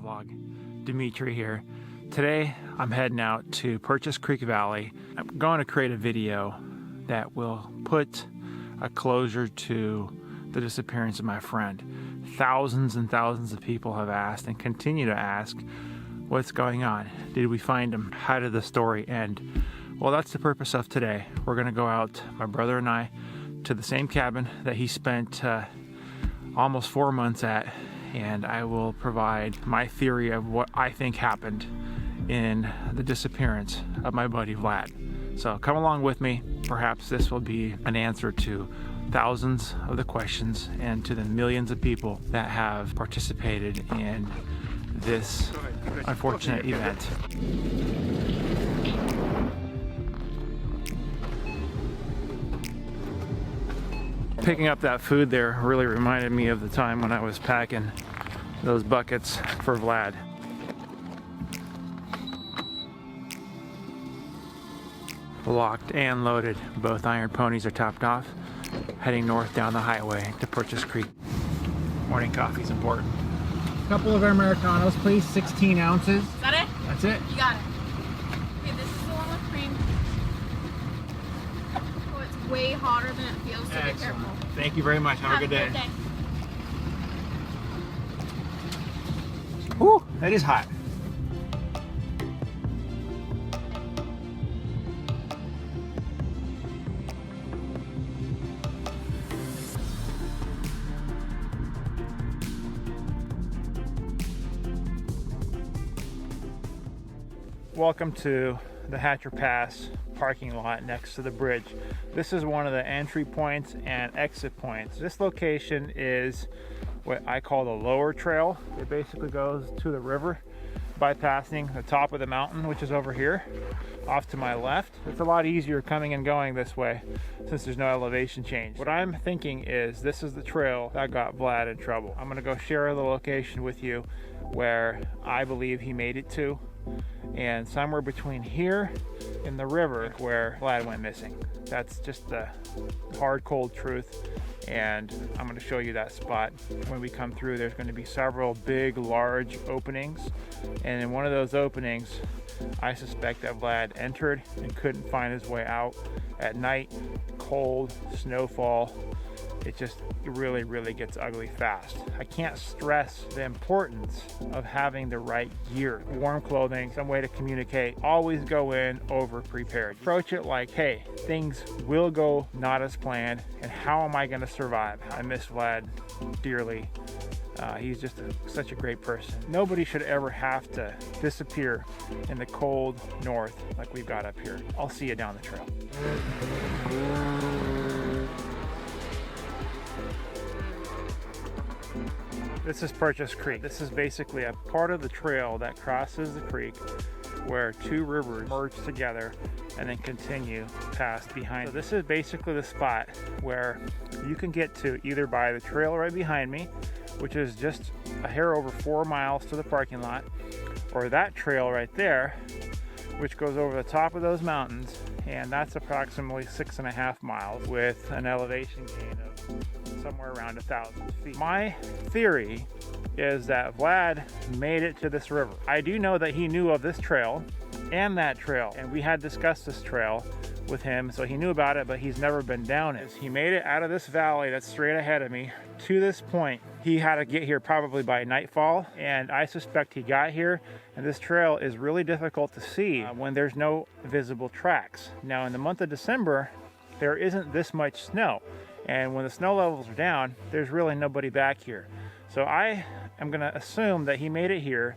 vlog. Dimitri here. Today I'm heading out to Purchase Creek Valley. I'm going to create a video that will put a closure to the disappearance of my friend. Thousands and thousands of people have asked and continue to ask, what's going on? Did we find him? How did the story end? Well, that's the purpose of today. We're gonna go out, my brother and I, to the same cabin that he spent almost 4 months at, and I will provide my theory of what I think happened in the disappearance of my buddy Vlad. So come along with me. Perhaps this will be an answer to thousands of the questions and to the millions of people that have participated in this unfortunate event. Picking up that food there really reminded me of the time when I was packing those buckets for Vlad. Locked and loaded. Both iron ponies are topped off, heading north down the highway to Purchase Creek. Morning coffee is important. Couple of Americanos, please, 16 ounces. Is that it? That's it. You got it. Okay, this is the one with cream. Oh, it's way hotter than it feels, so be careful. Thank you very much. Have a good day. Whew, that is hot. Welcome to the Hatcher Pass parking lot next to the bridge. This is one of the entry points and exit points. This location is what I call the lower trail. It basically goes to the river, bypassing the top of the mountain, which is over here off to my left. It's a lot easier coming and going this way since there's no elevation change. What I'm thinking is this is the trail that got Vlad in trouble. I'm gonna go share the location with you where I believe he made it to, and somewhere between here and the river where Vlad went missing. That's just the hard, cold truth, and I'm going to show you that spot. When we come through, there's going to be several big, large openings, and in one of those openings, I suspect that Vlad entered and couldn't find his way out at night. Cold, snowfall. It really gets ugly fast. I can't stress the importance of having the right gear, warm clothing, some way to communicate. Always go in over prepared. Approach it like, hey, things will go not as planned, and how am I gonna survive? I miss Vlad dearly. He's just such a great person. Nobody should ever have to disappear in the cold north like we've got up here. I'll see you down the trail. This is Purchase Creek. This is basically a part of the trail that crosses the creek where two rivers merge together and then continue past behind. So this is basically the spot where you can get to either by the trail right behind me, which is just a hair over 4 miles to the parking lot, or that trail right there, which goes over the top of those mountains, and that's approximately 6.5 miles with an elevation gain of somewhere around 1,000 feet. My theory is that Vlad made it to this river. I do know that he knew of this trail and that trail, and we had discussed this trail with him, so he knew about it, but he's never been down it. He made it out of this valley that's straight ahead of me to this point. He had to get here probably by nightfall, and I suspect he got here, and this trail is really difficult to see when there's no visible tracks. Now in the month of December, there isn't this much snow, and when the snow levels are down, there's really nobody back here. So I am gonna assume that he made it here,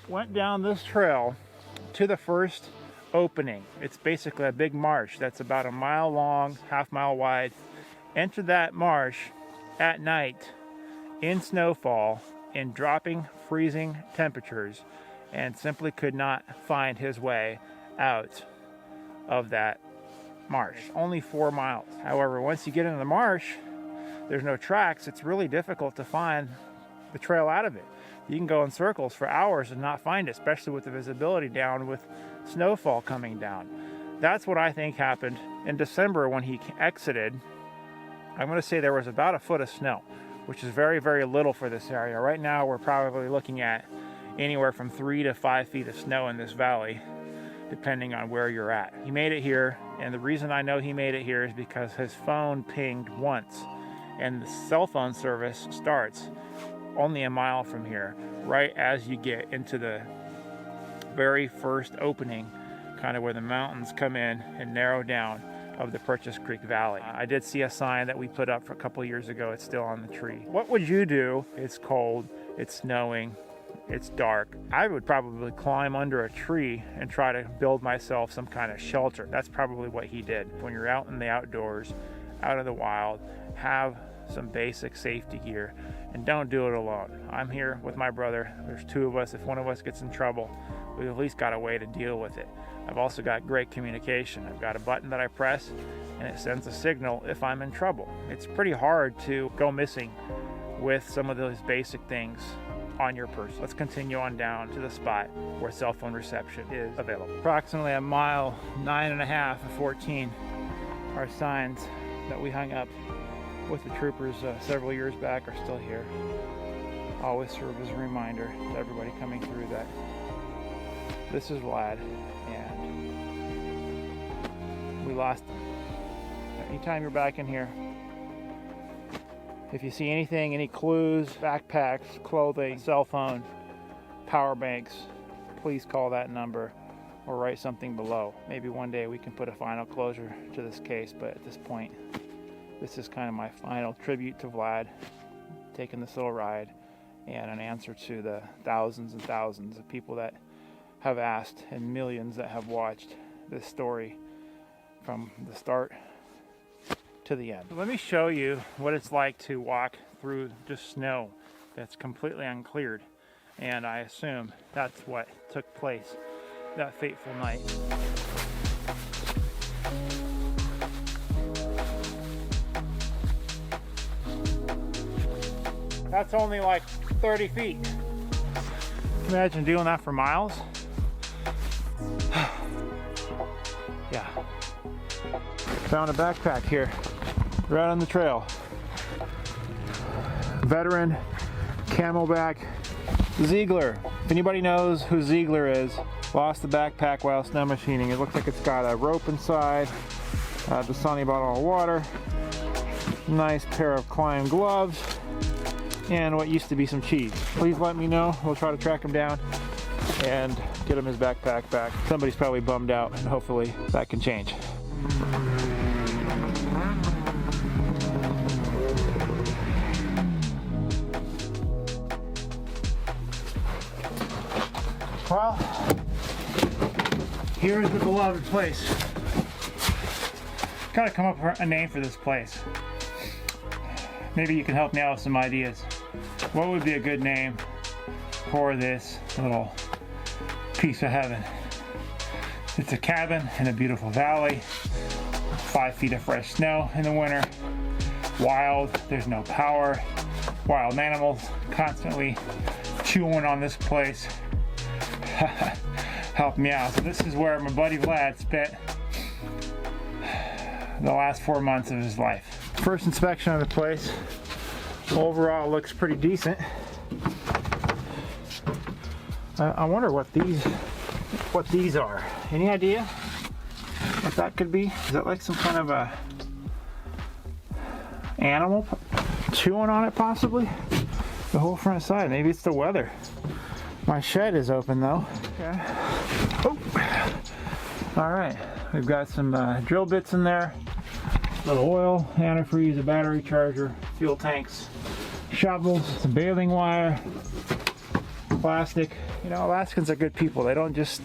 went down this trail to the first opening. It's basically a big marsh that's about 1 mile long, half-mile wide. Entered that marsh at night in snowfall in dropping freezing temperatures, and simply could not find his way out of that marsh. Only 4 miles. However, once you get into the marsh, there's no tracks. It's really difficult to find the trail out of it. You can go in circles for hours and not find it, especially with the visibility down with snowfall coming down. That's what I think happened in December when he exited. I'm going to say there was about 1 foot of snow, which is very little for this area. Right now we're probably looking at anywhere from 3 to 5 feet of snow in this valley, depending on where you're at. He made it here, and the reason I know he made it here is because his phone pinged once, and the cell phone service starts only a mile from here, right as you get into the very first opening, kind of where the mountains come in and narrow down of the Purchase Creek Valley. I did see a sign that we put up for a couple years ago. It's still on the tree. What would you do? It's cold, it's snowing, it's dark. I would probably climb under a tree and try to build myself some kind of shelter. That's probably what he did. When you're out in the outdoors, out in the wild, have some basic safety gear, and don't do it alone. I'm here with my brother. There's two of us. If one of us gets in trouble, we've at least got a way to deal with it. I've also got great communication. I've got a button that I press and it sends a signal if I'm in trouble. It's pretty hard to go missing with some of those basic things on your person. Let's continue on down to the spot where cell phone reception is available. Approximately a mile, 9.5 of 14 are signs that we hung up with the troopers several years back are still here. Always serve as a reminder to everybody coming through that this is Vlad, and we lost him. Anytime you're back in here, if you see anything, any clues, backpacks, clothing, cell phone, power banks, please call that number or write something below. Maybe one day we can put a final closure to this case, but at this point, this is kind of my final tribute to Vlad, taking this little ride, and an answer to the thousands and thousands of people that have asked and millions that have watched this story from the start to the end. Let me show you what it's like to walk through just snow that's completely uncleared, and I assume that's what took place that fateful night. That's only like 30 feet. Imagine doing that for miles. Yeah. Found a backpack here, right on the trail. Veteran, camelback, Ziegler. If anybody knows who Ziegler is, lost the backpack while snow machining. It looks like it's got a rope inside, the Sunny bottle of water, nice pair of Klein gloves, and what used to be some cheese. Please let me know. We'll try to track him down and get him his backpack back. Somebody's probably bummed out, and hopefully that can change. Well, here's the beloved place. Gotta come up with a name for this place. Maybe you can help me out with some ideas. What would be a good name for this little piece of heaven? It's a cabin in a beautiful valley, 5 feet of fresh snow in the winter, wild, there's no power, wild animals constantly chewing on this place. Help me out. So this is where my buddy Vlad spent the last 4 months of his life. First inspection of the place. Overall, it looks pretty decent. I wonder what these are. Any idea what that could be? Is that like some kind of a animal chewing on it, possibly? The whole front side. Maybe it's the weather. My shed is open though. Okay. Oh. All right. We've got some drill bits in there. A little oil, antifreeze, a battery charger, fuel tanks, shovels, some baling wire, plastic. You know, Alaskans are good people. They don't just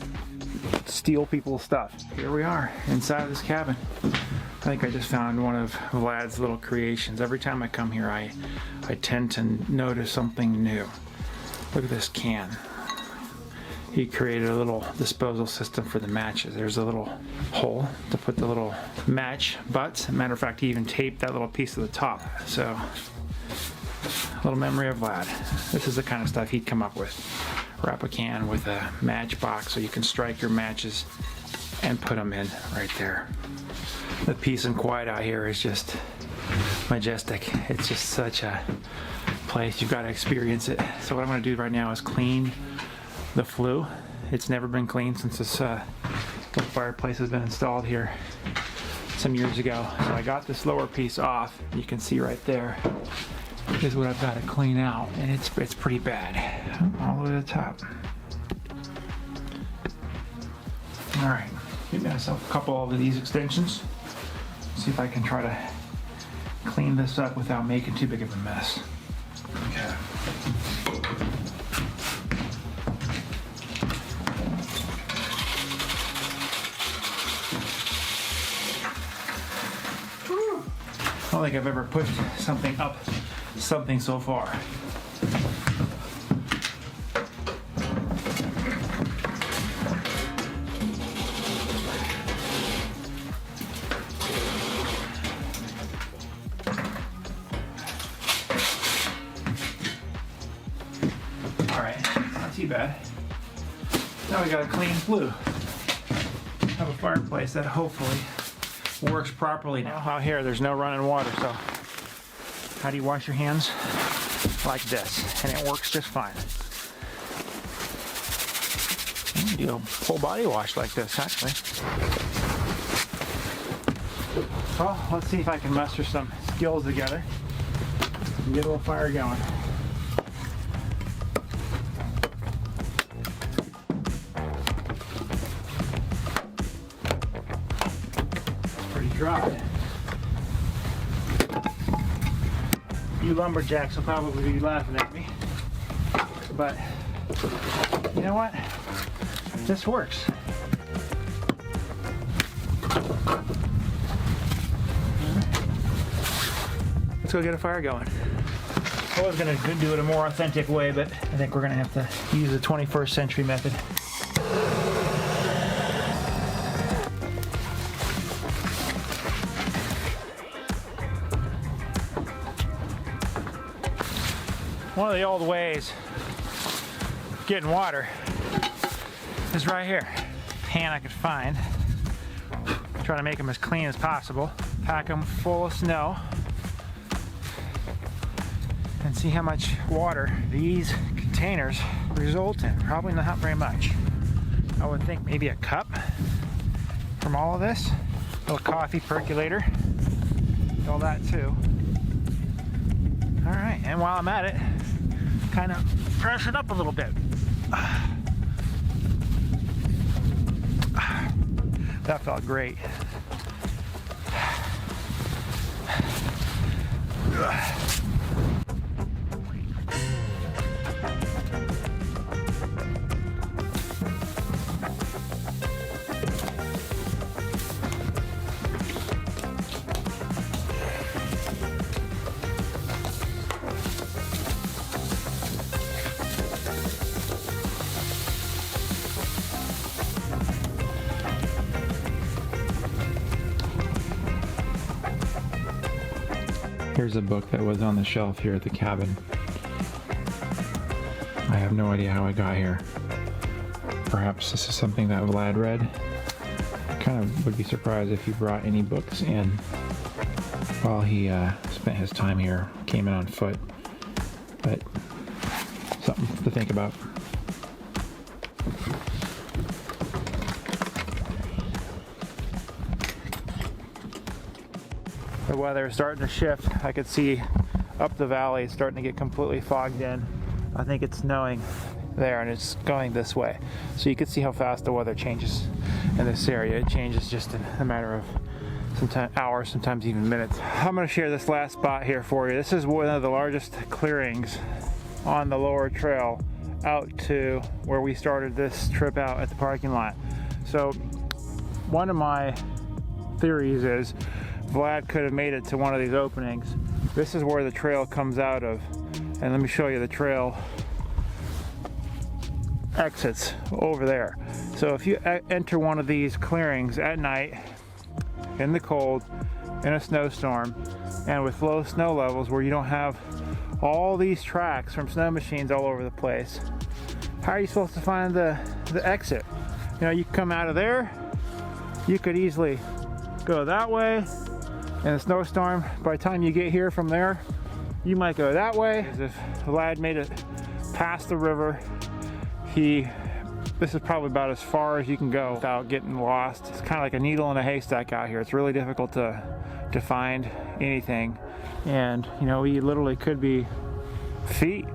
steal people's stuff. Here we are inside of this cabin. I think I just found one of Vlad's little creations. Every time I come here, I tend to notice something new. Look at this can. He created a little disposal system for the matches. There's a little hole to put the little match butts. Matter of fact, he even taped that little piece of the top. So, a little memory of Vlad. This is the kind of stuff he'd come up with. Wrap a can with a match box so you can strike your matches and put them in right there. The peace and quiet out here is just majestic. It's just such a place. You've got to experience it. So what I'm going to do right now is clean the flue. It's never been cleaned since this fireplace has been installed here some years ago. So I got this lower piece off. You can see right there is what I've got to clean out, and it's pretty bad all the way to the top. All right, get myself a couple of these extensions. See if I can try to clean this up without making too big of a mess. Okay. I don't think I've ever pushed something up something so far. All right, not too bad. Now we got a clean flue. Have a fireplace that hopefully works properly now. Out here, there's no running water, so how do you wash your hands? Like this, and it works just fine. You can do a full body wash like this, actually. Well, let's see if I can muster some skills together and get a little fire going. Dry. You lumberjacks will probably be laughing at me, but you know what? This works. Let's go get a fire going. I was going to do it a more authentic way, but I think we're going to have to use the 21st century method. One of the old ways of getting water is right here. Pan I could find. Try to make them as clean as possible. Pack them full of snow and see how much water these containers result in. Probably not very much. I would think maybe a cup from all of this. A little coffee percolator. All that too. All right, and while I'm at it, kind of brush it up a little bit. That felt great. Here's a book that was on the shelf here at the cabin. I have no idea how it got here. Perhaps this is something that Vlad read. I kind of would be surprised if he brought any books in while he spent his time here, came in on foot. But something to think about. The weather is starting to shift. I could see up the valley it's starting to get completely fogged in. I think it's snowing there and it's going this way. So you can see how fast the weather changes in this area. It changes just in a matter of sometimes hours, sometimes even minutes. I'm going to share this last spot here for you. This is one of the largest clearings on the lower trail out to where we started this trip out at the parking lot. So one of my theories is Vlad could have made it to one of these openings. This is where the trail comes out of, and let me show you the trail exits over there. So if you enter one of these clearings at night in the cold in a snowstorm and with low snow levels where you don't have all these tracks from snow machines all over the place, how are you supposed to find the exit? You know, you come out of there, you could easily go that way in a snowstorm. By the time you get here from there, you might go that way. As if Vlad made it past the river, he This is probably about as far as you can go without getting lost. It's kind of like a needle in a haystack out here. It's really difficult to find anything. And you know, we literally could be feet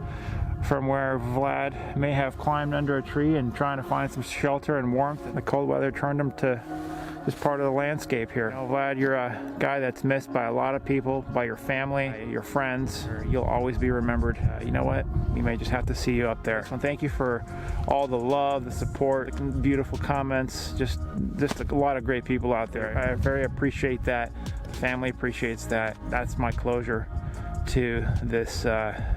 from where Vlad may have climbed under a tree and trying to find some shelter and warmth. The cold weather turned him to just part of the landscape here. You know, Vlad, you're a guy that's missed by a lot of people, by your family, by your friends. You'll always be remembered. You know what? We may just have to see you up there. So thank you for all the love, the support, the beautiful comments, just a lot of great people out there. I very appreciate that. The family appreciates that. That's my closure to this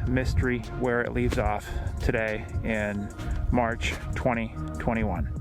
mystery where it leaves off today in March 2021.